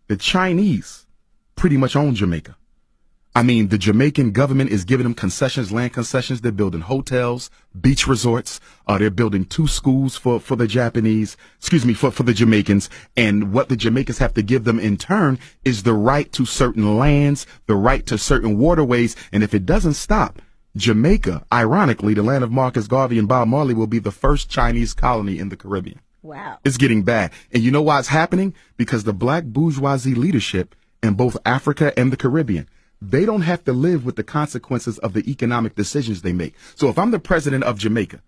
The Chinese pretty much own Jamaica. I mean, the Jamaican government is giving them concessions, land concessions. They're building hotels, beach resorts. They're building 2 schools for the for the Jamaicans. And what the Jamaicans have to give them in turn is the right to certain lands, the right to certain waterways. And if it doesn't stop, Jamaica, ironically, the land of Marcus Garvey and Bob Marley, will be the first Chinese colony in the Caribbean. Wow. It's getting bad. And you know why it's happening? Because the black bourgeoisie leadership in both Africa and the Caribbean, they don't have to live with the consequences of the economic decisions they make. So if I'm the president of Jamaica,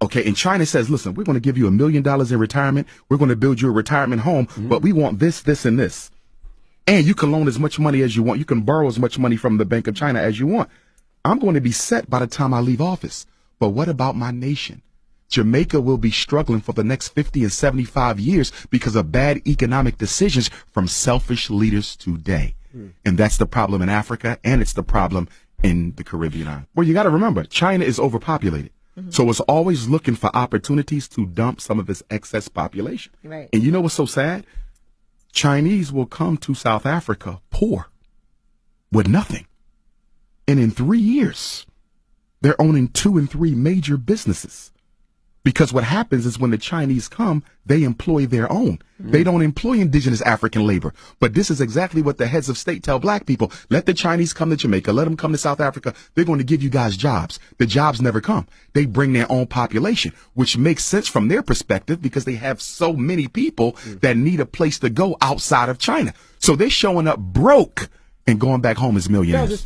okay, and China says, listen, we're going to give you $1 million in retirement. We're going to build you a retirement home, but we want this, this, and this. And you can loan as much money as you want. You can borrow as much money from the Bank of China as you want. I'm going to be set by the time I leave office. But what about my nation? Jamaica will be struggling for the next 50 and 75 years because of bad economic decisions from selfish leaders today. And that's the problem in Africa, and it's the problem in the Caribbean. Well, you got to remember, China is overpopulated. So it's always looking for opportunities to dump some of its excess population. Right. And you know what's so sad? Chinese will come to South Africa poor, with nothing. And in 3 years, they're owning 2 and 3 major businesses. Because what happens is when the Chinese come, they employ their own. They don't employ indigenous African labor. But this is exactly what the heads of state tell black people. Let the Chinese come to Jamaica. Let them come to South Africa. They're going to give you guys jobs. The jobs never come. They bring their own population, which makes sense from their perspective because they have so many people that need a place to go outside of China. So they're showing up broke and going back home as millionaires.